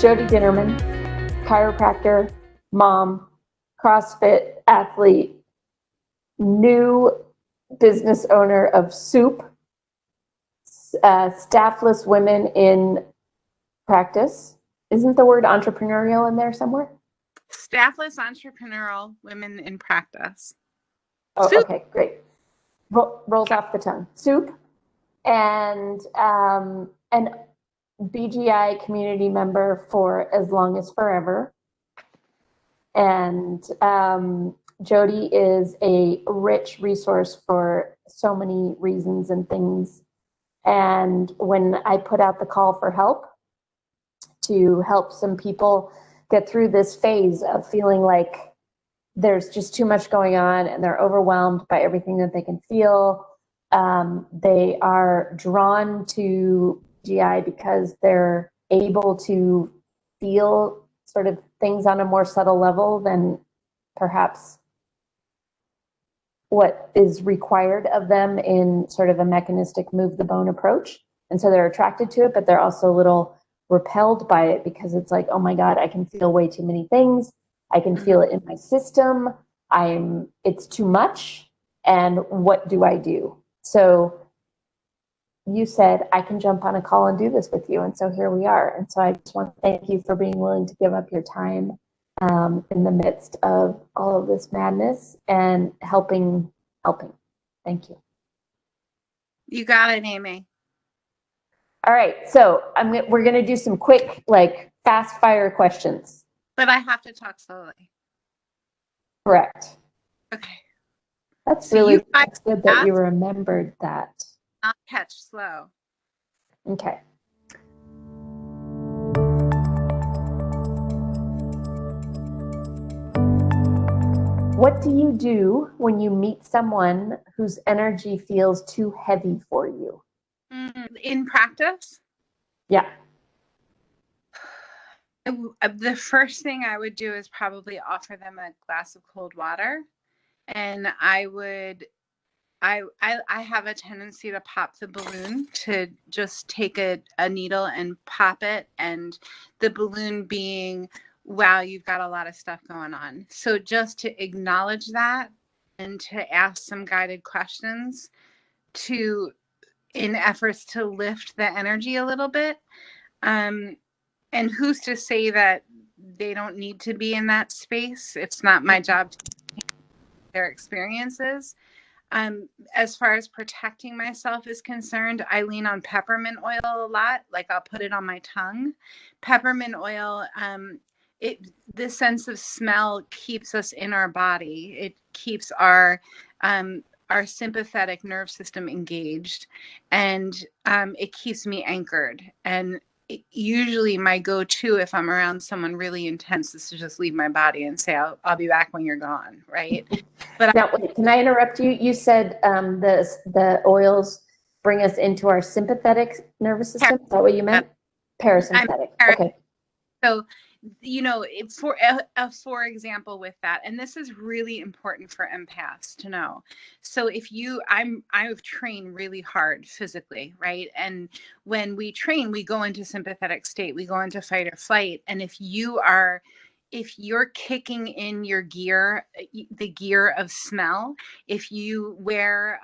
Jodi Dinnerman, chiropractor, mom, CrossFit athlete, new business owner of Soup, staffless women in practice. Isn't the word entrepreneurial in there somewhere? Staffless entrepreneurial women in practice. Oh, Soup. Okay, great. Rolls off the tongue. Soup, and BGI community member for as long as forever. And Jodi is a rich resource for so many reasons and things. And when I put out the call for help to help some people get through this phase of feeling like there's just too much going on and they're overwhelmed by everything that they can feel, they are drawn to GI because they're able to feel sort of things on a more subtle level than perhaps what is required of them in sort of a mechanistic move the bone approach. And so they're attracted to it, but they're also a little repelled by it because it's like, oh my God, I can feel way too many things. I can feel it in my system. It's too much. And what do I do? So you said, I can jump on a call and do this with you. And so here we are. And so I just want to thank you for being willing to give up your time in the midst of all of this madness and helping. Thank you. You got it, Amy. All right. So we're going to do some quick, fast fire questions. But I have to talk slowly. Correct. Okay. That's good that you remembered that. I'll catch slow. Okay. What do you do when you meet someone whose energy feels too heavy for you? In practice? Yeah. The first thing I would do is probably offer them a glass of cold water. And I have a tendency to pop the balloon, to just take a needle and pop it. And the balloon being, wow, you've got a lot of stuff going on. So just to acknowledge that and to ask some guided questions in efforts to lift the energy a little bit. And who's to say that they don't need to be in that space? It's not my job to their experiences. As far as protecting myself is concerned, I lean on peppermint oil a lot. I'll put it on my tongue. Peppermint oil, the sense of smell keeps us in our body. It keeps our sympathetic nerve system engaged, and it keeps me anchored. And usually my go-to, if I'm around someone really intense, is to just leave my body and say, I'll be back when you're gone, right? But now, can I interrupt you? You said the oils bring us into our sympathetic nervous system. Is that what you meant? Parasympathetic. Okay. So, for example, with that, and this is really important for empaths to know. So I've trained really hard physically, right? And when we train, we go into sympathetic state, we go into fight or flight. And if you're kicking in your gear, the gear of smell, if you wear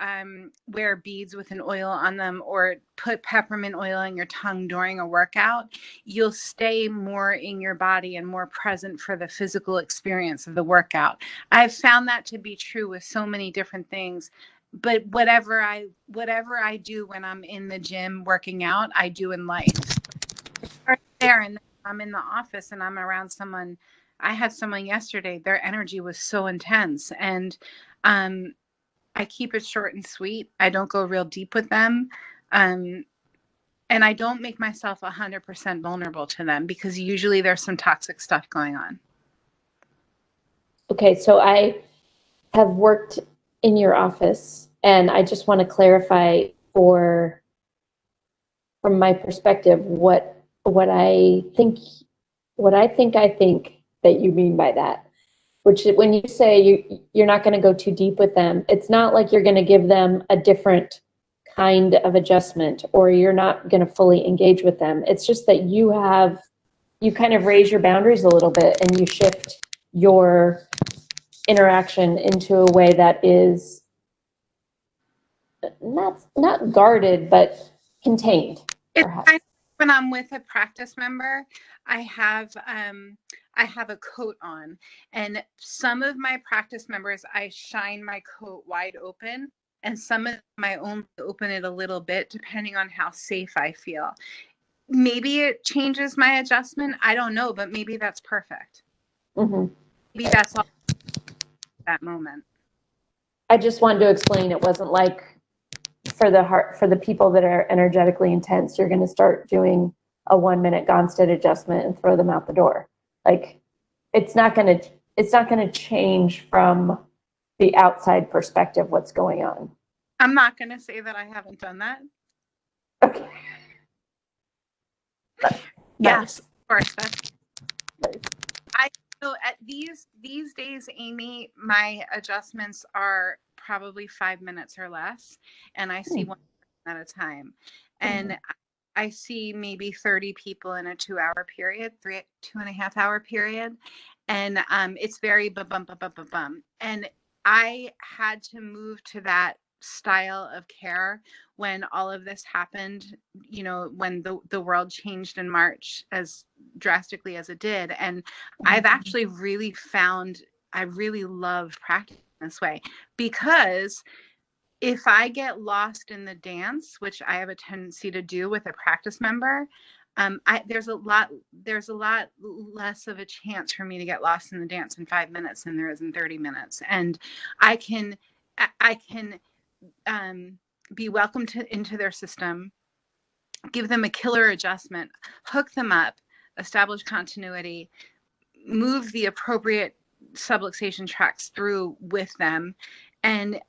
beads with an oil on them or put peppermint oil on your tongue during a workout, you'll stay more in your body and more present for the physical experience of the workout. I've found that to be true with so many different things. But whatever I do when I'm in the gym working out, I do in life. Right there, and I'm in the office and I'm around someone. I had someone yesterday, their energy was so intense, and I keep it short and sweet. I don't go real deep with them. And I don't make myself 100% vulnerable to them because usually there's some toxic stuff going on. Okay, so I have worked in your office, and I just want to clarify from my perspective what I think that you mean by that. Which, when you say you're not going to go too deep with them, it's not like you're going to give them a different kind of adjustment or you're not going to fully engage with them. It's just that you have you kind of raise your boundaries a little bit and you shift your interaction into a way that is not guarded, but contained, It's perhaps. kind of when I'm with a practice member, I have a coat on, and some of my practice members, I shine my coat wide open, and some of them I only open it a little bit, depending on how safe I feel. Maybe it changes my adjustment. I don't know, but maybe that's perfect. Mm-hmm. Maybe that's all that moment. I just wanted to explain it wasn't like for the people that are energetically intense, you're going to start doing a 1 minute Gonstead adjustment and throw them out the door. Like it's not going to change from the outside perspective what's going on. I'm not going to say that I haven't done that. Okay. Yes, of course. So at these days, Amy, my adjustments are probably 5 minutes or less, and I see one at a time. And I see maybe 30 people in a 2-hour period, 2.5 hour period. And it's very bum. And I had to move to that style of care when all of this happened, when the world changed in March as drastically as it did. And I've actually really found I really love practicing this way, because if I get lost in the dance, which I have a tendency to do with a practice member, there's a lot less of a chance for me to get lost in the dance in 5 minutes than there is in 30 minutes. And I can be welcomed into their system, give them a killer adjustment, hook them up, establish continuity, move the appropriate subluxation tracks through with them, and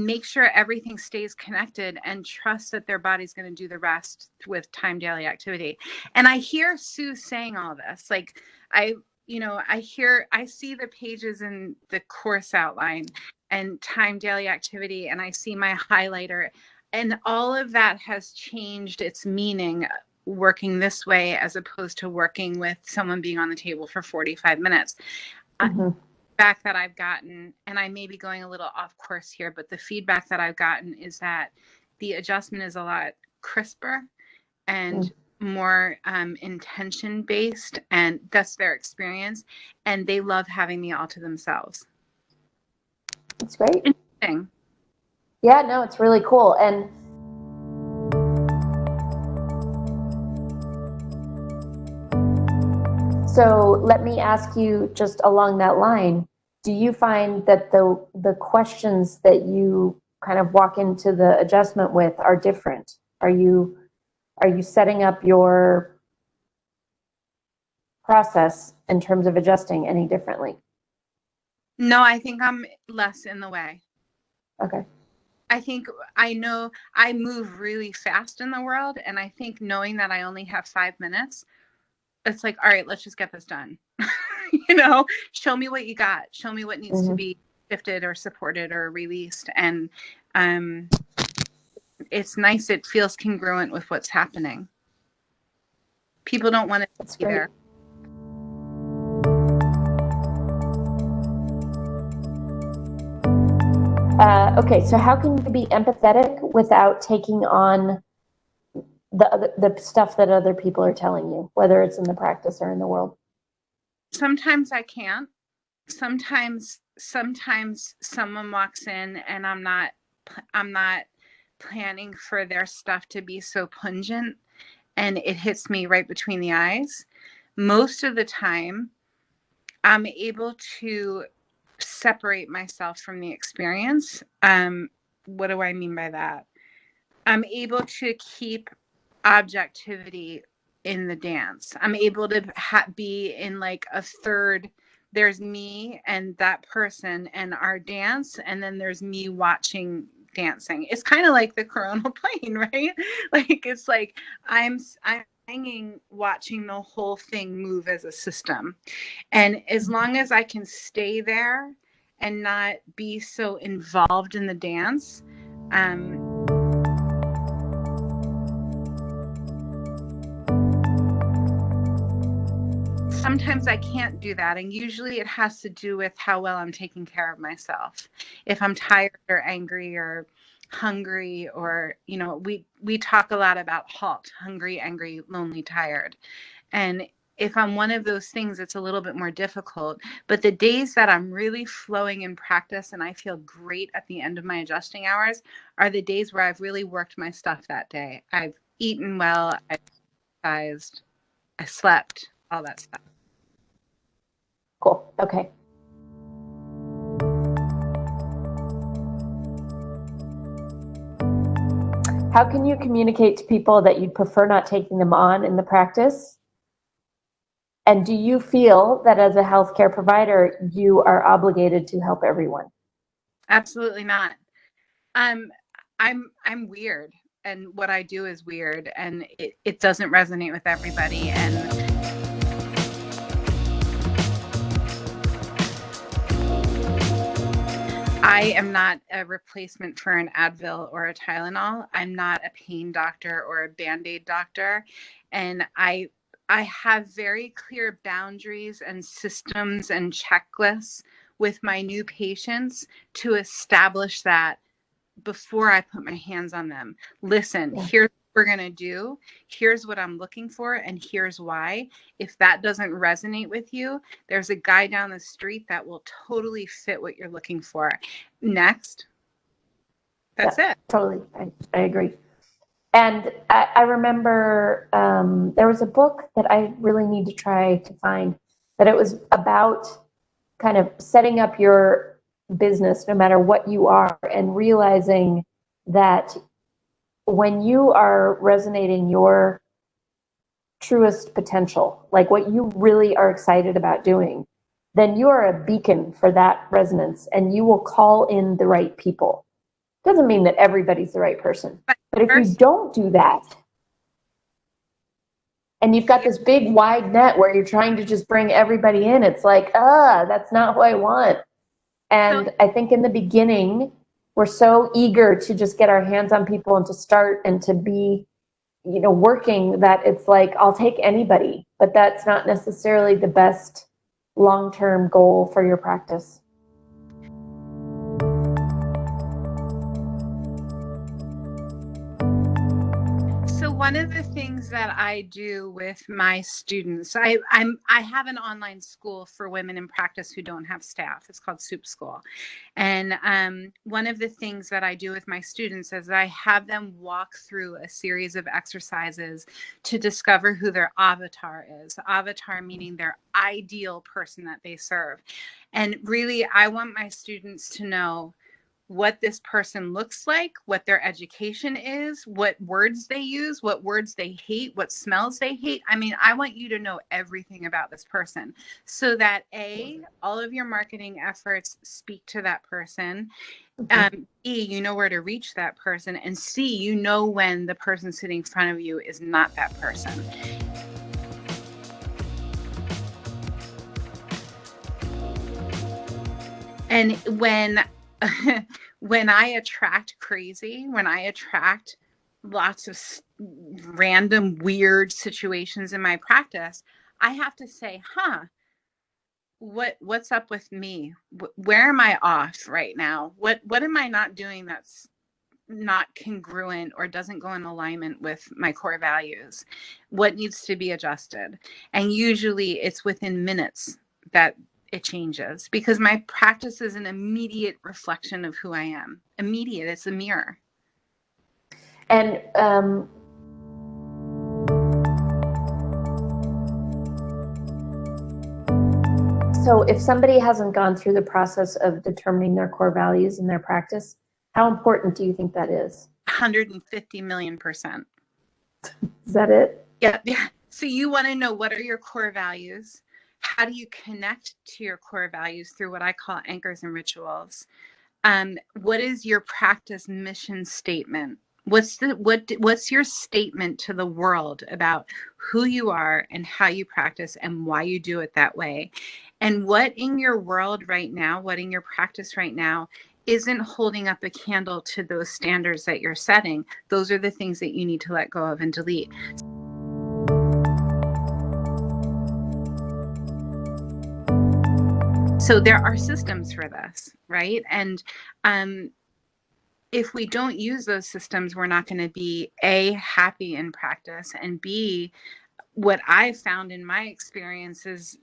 make sure everything stays connected, and trust that their body's going to do the rest with time daily activity. And I hear Sue saying all this, like I see the pages in the course outline and time daily activity, and I see my highlighter, and all of that has changed its meaning working this way as opposed to working with someone being on the table for 45 minutes. Feedback that I've gotten, and I may be going a little off course here, but the feedback that I've gotten is that the adjustment is a lot crisper and more intention based, and that's their experience, and they love having me all to themselves. That's great. Interesting. Yeah, no, it's really cool. And so let me ask you, just along that line, do you find that the questions that you kind of walk into the adjustment with are different? Are you setting up your process in terms of adjusting any differently? No, I think I'm less in the way. Okay. I think I know I move really fast in the world, and I think knowing that I only have 5 minutes, it's like, all right, let's just get this done. Show me what you got. Show me what needs to be shifted or supported or released. And it's nice. It feels congruent with what's happening. People don't want to be there. Okay, so how can you be empathetic without taking on the stuff that other people are telling you, whether it's in the practice or in the world? Sometimes I can't. Sometimes someone walks in and I'm not planning for their stuff to be so pungent, and it hits me right between the eyes. Most of the time, I'm able to separate myself from the experience. What do I mean by that? I'm able to keep objectivity in the dance. I'm able to be in like a third. There's me and that person and our dance, and then there's me watching dancing. It's kind of like the coronal plane, right? Like it's like I'm hanging, watching the whole thing move as a system. And as long as I can stay there and not be so involved in the dance, sometimes I can't do that. And usually it has to do with how well I'm taking care of myself. If I'm tired or angry or hungry, or, we talk a lot about HALT, hungry, angry, lonely, tired. And if I'm one of those things, it's a little bit more difficult. But the days that I'm really flowing in practice and I feel great at the end of my adjusting hours are the days where I've really worked my stuff that day. I've eaten well, I've exercised, I slept, all that stuff. Cool. Okay. How can you communicate to people that you'd prefer not taking them on in the practice? And do you feel that as a healthcare provider, you are obligated to help everyone? Absolutely not. I'm weird, and what I do is weird, and it doesn't resonate with everybody. And I am not a replacement for an Advil or a Tylenol. I'm not a pain doctor or a Band-Aid doctor. And I have very clear boundaries and systems and checklists with my new patients to establish that before I put my hands on them. Listen, here's what we're going to do. Here's what I'm looking for, and here's why. If that doesn't resonate with you, there's a guy down the street that will totally fit what you're looking for. Next. That's it. Totally. I agree. And I remember there was a book that I really need to try to find, that it was about kind of setting up your business no matter what you are, and realizing that when you are resonating your truest potential, like what you really are excited about doing, then you are a beacon for that resonance, and you will call in the right people. Doesn't mean that everybody's the right person, but if you don't do that, and you've got this big wide net where you're trying to just bring everybody in, it's like, that's not who I want. And I think in the beginning, we're so eager to just get our hands on people and to start and to be, working, that it's like, I'll take anybody, but that's not necessarily the best long-term goal for your practice. So one of the things that I do with my students, I have an online school for women in practice who don't have staff. It's called Soup School. And one of the things that I do with my students is I have them walk through a series of exercises to discover who their avatar is. Avatar meaning their ideal person that they serve. And really, I want my students to know what this person looks like, what their education is, what words they use, what words they hate, what smells they hate. I mean, I want you to know everything about this person, so that A, all of your marketing efforts speak to that person. B, you know where to reach that person. And C, you know when the person sitting in front of you is not that person. And when I attract crazy, when I attract lots of random weird situations in my practice, I have to say, what's up with me? Where am I off right now? What am I not doing that's not congruent or doesn't go in alignment with my core values? What needs to be adjusted? And usually it's within minutes that it changes, because my practice is an immediate reflection of who I am. Immediate, it's a mirror. And so if somebody hasn't gone through the process of determining their core values in their practice, how important do you think that is? 150 million%. Is that it? Yeah. So you want to know, what are your core values? How do you connect to your core values? Through what I call anchors and rituals. What is your practice mission statement? What's your statement to the world about who you are and how you practice and why you do it that way? And what in your world right now, what in your practice right now isn't holding up a candle to those standards that you're setting? Those are the things that you need to let go of and delete. So there are systems for this, right? And if we don't use those systems, we're not going to be A, happy in practice, and B, what I've found in my experience is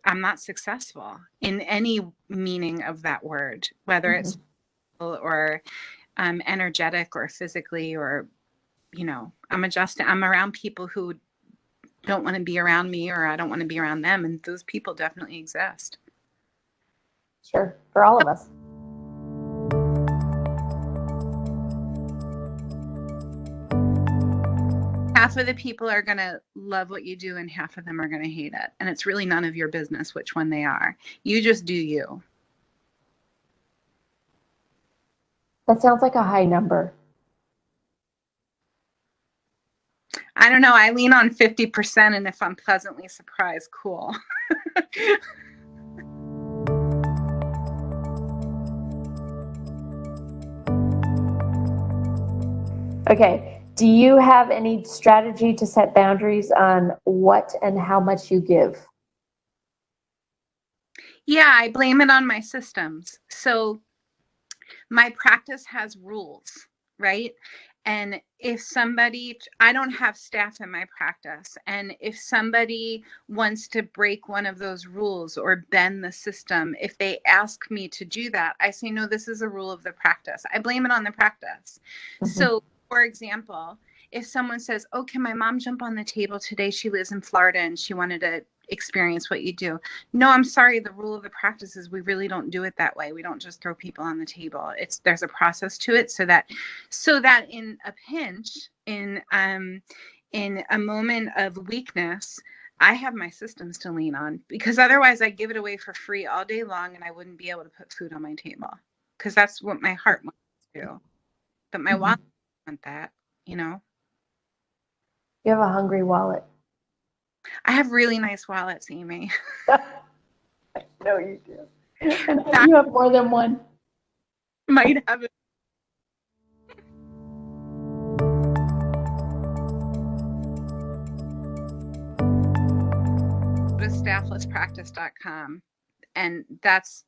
I'm not successful in any meaning of that word, whether it's or energetic or physically, or, you know, I'm around people who don't want to be around me, or I don't want to be around them. And those people definitely exist. Sure. For all of us. Half of the people are going to love what you do and half of them are going to hate it. And it's really none of your business which one they are. You just do you. That sounds like a high number. I don't know. I lean on 50%, and if I'm pleasantly surprised, cool. Okay. Do you have any strategy to set boundaries on what and how much you give? Yeah, I blame it on my systems. So my practice has rules, right? And if somebody, I don't have staff in my practice, and if somebody wants to break one of those rules or bend the system, if they ask me to do that, I say, no, this is a rule of the practice. I blame it on the practice. So, for example, if someone says, oh, can my mom jump on the table today? She lives in Florida and she wanted to experience what you do. No, I'm sorry. The rule of the practice is we really don't do it that way. We don't just throw people on the table. There's a process to it so that in a pinch, in a moment of weakness, I have my systems to lean on, because otherwise I give it away for free all day long and I wouldn't be able to put food on my table, because that's what my heart wants to do. But my wallet doesn't want that, you know? You have a hungry wallet. I have really nice wallets, Amy. I know you do. And you have more than one. Might have it. Go to stafflesspractice.com, and that's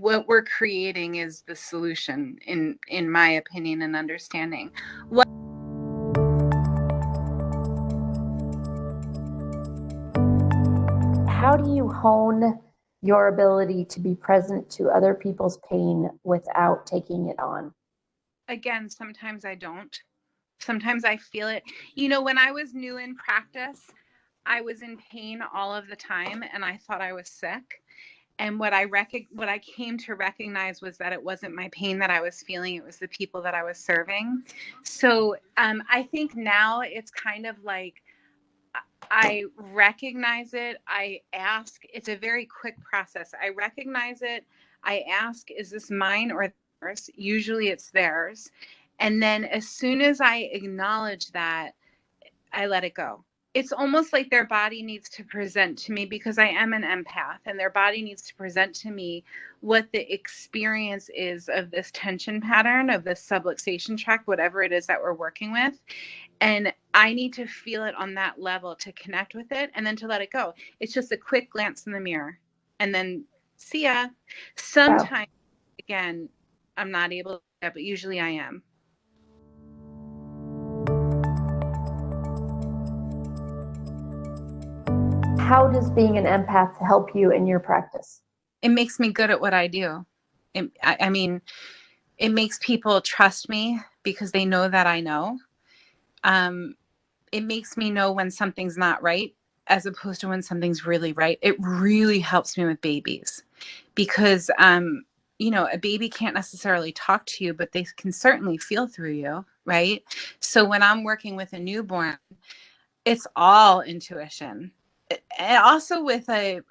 what we're creating is the solution, in my opinion and understanding. How do you hone your ability to be present to other people's pain without taking it on? Again, sometimes I don't. Sometimes I feel it. You know, when I was new in practice, I was in pain all of the time and I thought I was sick. And what I came to recognize was that it wasn't my pain that I was feeling, it was the people that I was serving. So I think now it's kind of like, I recognize it, I ask, it's a very quick process. I recognize it, I ask, is this mine or theirs? Usually it's theirs. And then as soon as I acknowledge that, I let it go. It's almost like their body needs to present to me, because I am an empath, and their body needs to present to me what the experience is of this tension pattern, of this subluxation tract, whatever it is that we're working with. And I need to feel it on that level to connect with it, and then to let it go. It's just a quick glance in the mirror and then see ya. Sometimes, again, I'm not able to do that, but usually I am. How does being an empath help you in your practice? It makes me good at what I do. I mean, it makes people trust me because they know that I know. It makes me know when something's not right, as opposed to when something's really right. It really helps me with babies, because, you know, a baby can't necessarily talk to you, but they can certainly feel through you, right? So when I'm working with a newborn, it's all intuition. And also with a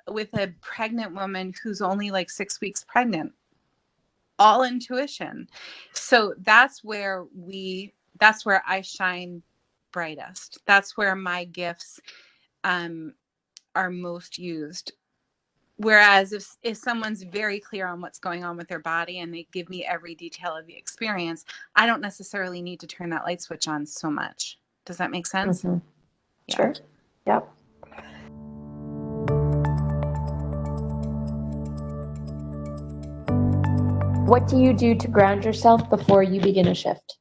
pregnant woman who's only like 6 weeks pregnant, all intuition. So that's where I shine brightest. That's where my gifts are most used. Whereas if someone's very clear on what's going on with their body and they give me every detail of the experience, I don't necessarily need to turn that light switch on so much. Does that make sense? Mm-hmm. Yeah. Sure. Yep. What do you do to ground yourself before you begin a shift?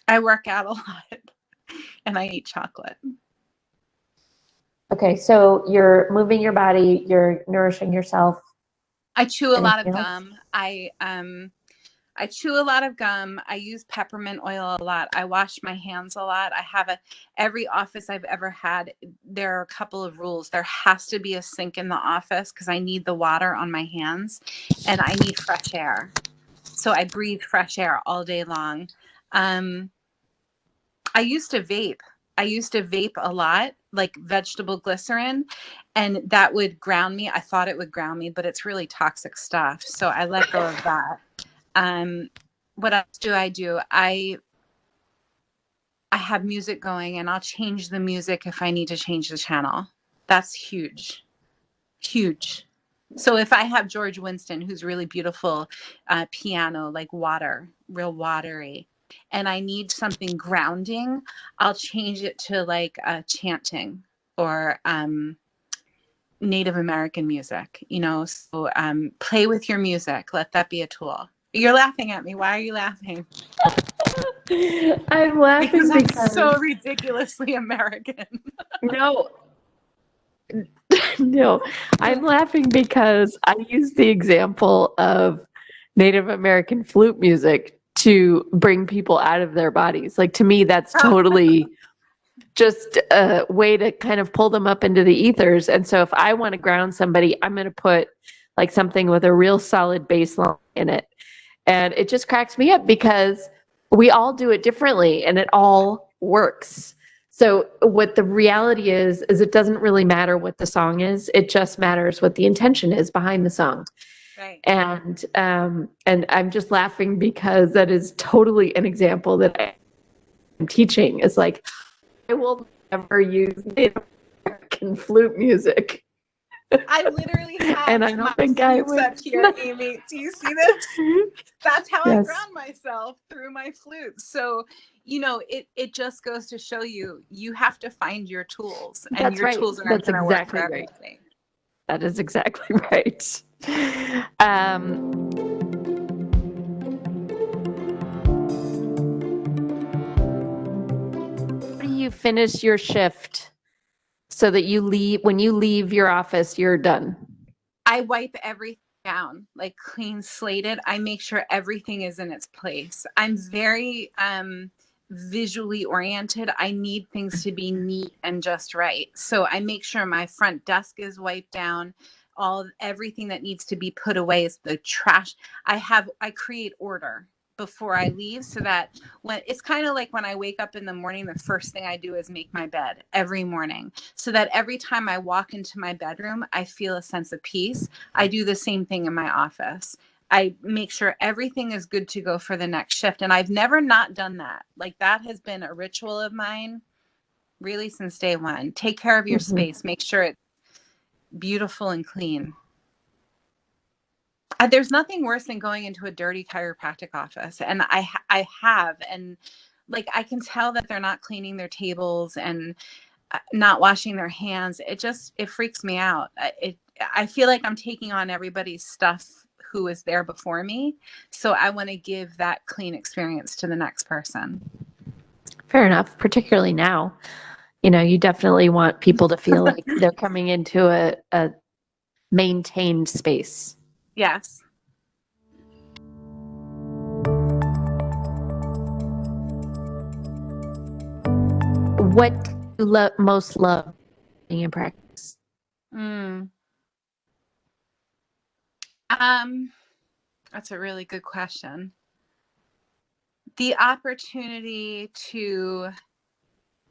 I work out a lot and I eat chocolate. Okay, so you're moving your body, you're nourishing yourself. I chew a lot of Anything else? gum. I chew a lot of gum. I use peppermint oil a lot. I wash my hands a lot. Every office I've ever had, there are a couple of rules. There has to be a sink in the office because I need the water on my hands and I need fresh air. So I breathe fresh air all day long. I used to vape. I used to vape a lot, like vegetable glycerin, and that would ground me. I thought it would ground me, but it's really toxic stuff. So I let go of that. What else do? I have music going and I'll change the music if I need to change the channel. That's huge. Huge. So if I have George Winston, who's really beautiful piano, like water, real watery, and I need something grounding, I'll change it to like chanting or Native American music, so play with your music. Let that be a tool. You're laughing at me. Why are you laughing? I'm laughing because I'm so ridiculously American. No. No, I'm laughing because I use the example of Native American flute music to bring people out of their bodies. Like, to me, that's totally just a way to kind of pull them up into the ethers. And so if I want to ground somebody, I'm going to put like something with a real solid bass line in it. And it just cracks me up because we all do it differently and it all works. So what the reality is it doesn't really matter what the song is. It just matters what the intention is behind the song. Right. And I'm just laughing because that is totally an example that I'm teaching. It's like, I will never use Native American flute music. I literally have and I don't think I would. Up here, Amy. Do you see this? That's how Yes. I ground myself, through my flute. So, it just goes to show you have to find your tools, and That's your right. tools aren't That's going to exactly work for right. everything. That is exactly right. How do you finish your shift so that when you leave your office, you're done? I wipe everything down, like clean slated. I make sure everything is in its place. I'm very visually oriented. I need things to be neat and just right. So I make sure my front desk is wiped down. Everything that needs to be put away is the trash. I create order before I leave, so that when it's kind of like when I wake up in the morning, the first thing I do is make my bed every morning, so that every time I walk into my bedroom, I feel a sense of peace. I do the same thing in my office. I make sure everything is good to go for the next shift. And I've never not done that. Like, that has been a ritual of mine really since day one. Take care of your space. Make sure it's beautiful and clean. There's nothing worse than going into a dirty chiropractic office. And I have, and like, I can tell that they're not cleaning their tables and not washing their hands. It freaks me out. I feel like I'm taking on everybody's stuff who was there before me. So I want to give that clean experience to the next person. Fair enough, particularly now. You definitely want people to feel like they're coming into a maintained space. Yes. What do you most love being in practice? That's a really good question. The opportunity to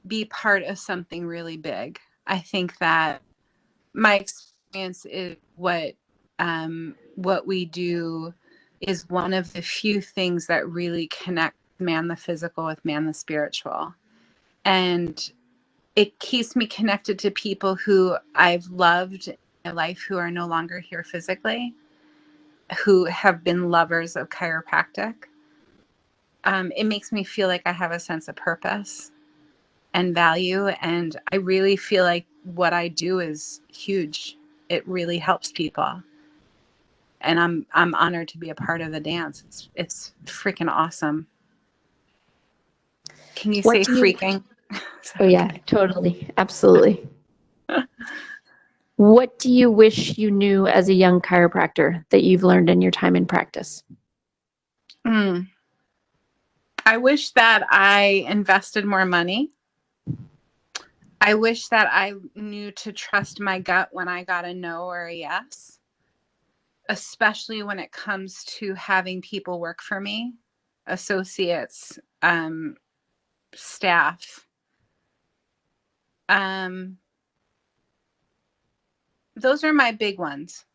be part of something really big. I think that my experience is what we do is one of the few things that really connect man the physical with man the spiritual. And it keeps me connected to people who I've loved in my life who are no longer here physically, who have been lovers of chiropractic. It makes me feel like I have a sense of purpose and value. And I really feel like what I do is huge. It really helps people. and I'm honored to be a part of the dance. It's freaking awesome. Can you say freaking? Oh yeah, totally. Absolutely. What do you wish you knew as a young chiropractor that you've learned in your time in practice? I wish that I invested more money. I wish that I knew to trust my gut when I got a no or a yes, especially when it comes to having people work for me, associates, staff. Those are my big ones.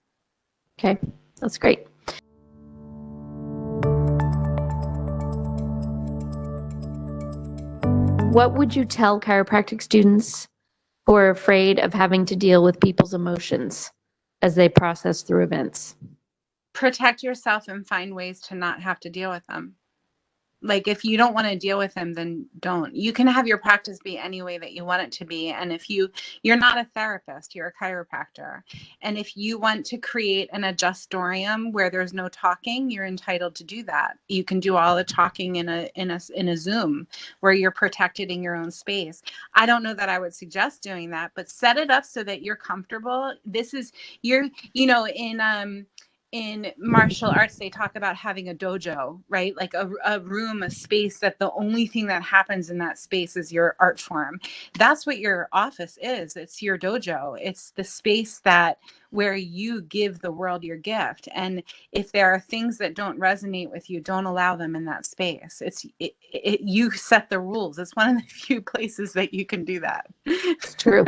Okay, that's great. What would you tell chiropractic students who are afraid of having to deal with people's emotions as they process through events? Protect yourself and find ways to not have to deal with them. Like, if you don't want to deal with them, then don't. You can have your practice be any way that you want it to be. And if you're not a therapist, you're a chiropractor. And if you want to create an adjustorium where there's no talking, you're entitled to do that. You can do all the talking in a Zoom where you're protected in your own space. I don't know that I would suggest doing that, but set it up so that you're comfortable. This is in martial arts, they talk about having a dojo, right? Like a room, a space that the only thing that happens in that space is your art form. That's what your office is. It's your dojo. It's the space where you give the world your gift. And if there are things that don't resonate with you, don't allow them in that space. You set the rules. It's one of the few places that you can do that. It's true.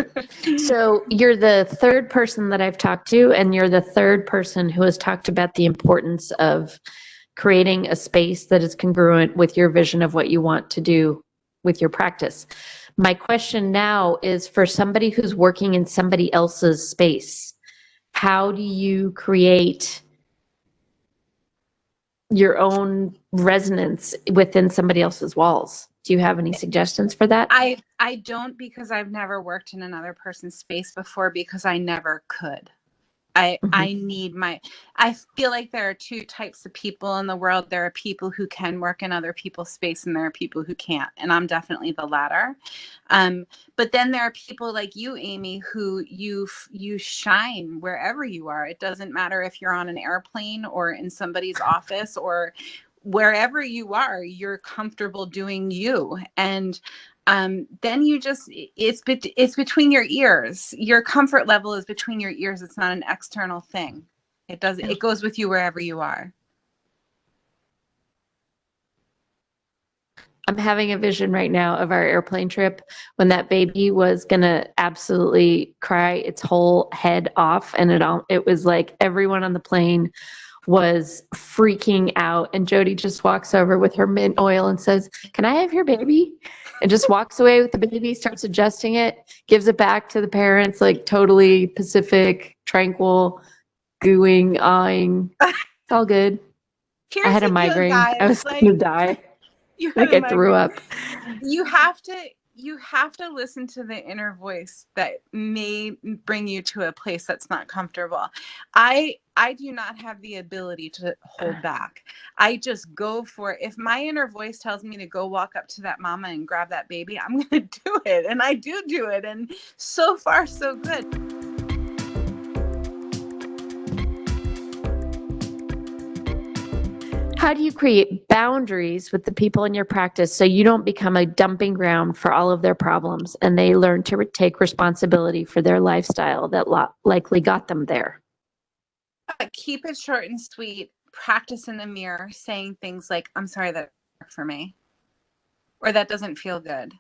So you're the third person that I've talked to, and you're the third person who has talked about the importance of creating a space that is congruent with your vision of what you want to do with your practice. My question now is, for somebody who's working in somebody else's space, how do you create your own resonance within somebody else's walls? Do you have any suggestions for that? I don't, because I've never worked in another person's space before, because I never could. I feel like there are two types of people in the world. There are people who can work in other people's space, and there are people who can't. And I'm definitely the latter. But then there are people like you, Amy, who you shine wherever you are. It doesn't matter if you're on an airplane or in somebody's office or wherever you are, you're comfortable doing you. And then it's between your ears. Your comfort level is between your ears. It's not an external thing. It goes with you wherever you are. I'm having a vision right now of our airplane trip when that baby was gonna absolutely cry its whole head off, and it was like everyone on the plane was freaking out, and Jodi just walks over with her mint oil and says, "Can I have your baby?" And just walks away with the baby, starts adjusting it, gives it back to the parents, like totally pacific, tranquil, gooing, awing. It's all good. I had a migraine. I was gonna die. Like I threw up. You have to listen to the inner voice that may bring you to a place that's not comfortable. I do not have the ability to hold back. I just go for it. If my inner voice tells me to go walk up to that mama and grab that baby, I'm going to do it. And I do it. And so far, so good. How do you create boundaries with the people in your practice so you don't become a dumping ground for all of their problems and they learn to take responsibility for their lifestyle that likely got them there? Keep it short and sweet. Practice in the mirror saying things like, "I'm sorry, that worked for me," or "that doesn't feel good."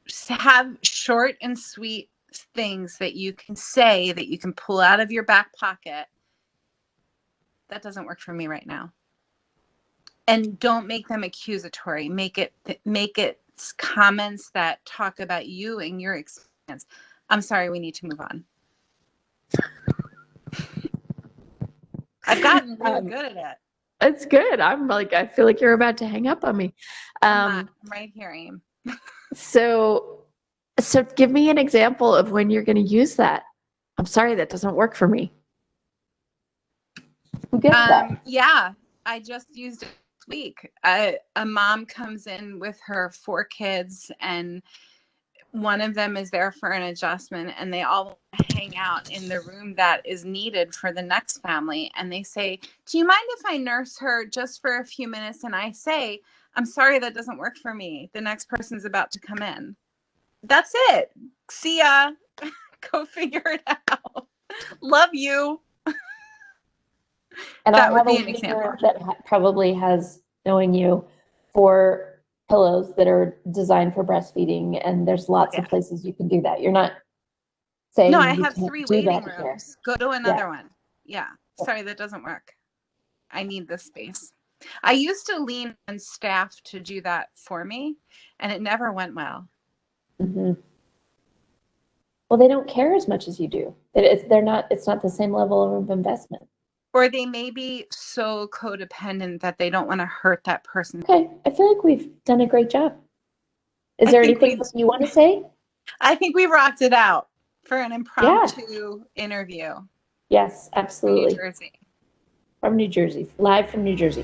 Just have short and sweet things that you can say, that you can pull out of your back pocket. "That doesn't work for me right now." And don't make them accusatory. Make it comments that talk about you and your experience. "I'm sorry, we need to move on." I've gotten really good at it. It's good. I feel like you're about to hang up on me. I'm right here, Aim. So give me an example of when you're going to use that. "I'm sorry, that doesn't work for me." Who gets that? Yeah, I just used it this week. A mom comes in with her 4 kids, and one of them is there for an adjustment, and they all hang out in the room that is needed for the next family. And they say, do you mind if I nurse her just for a few minutes? And I say, I'm sorry, that doesn't work for me. The next person's about to come in. That's it. See ya. Go figure it out. Love you. And That I would have a be an weaver example. that probably has, knowing you, 4 pillows that are designed for breastfeeding, and there's Oh, lots yeah. of places you can do that. You're not No, I saying you have can't 3 do waiting that here. rooms. Go to Yeah. another one. Yeah. Sorry, that doesn't work. I need this space. I used to lean on staff to do that for me, and it never went well. Hmm. Well, they don't care as much as you do. They're not. It's not the same level of investment. Or they may be so codependent that they don't want to hurt that person. Okay, I feel like we've done a great job. Is I there think anything we else you want to say? I think we rocked it out for an Yeah. impromptu interview Yes, from New absolutely. Jersey. From New Jersey, live from New Jersey.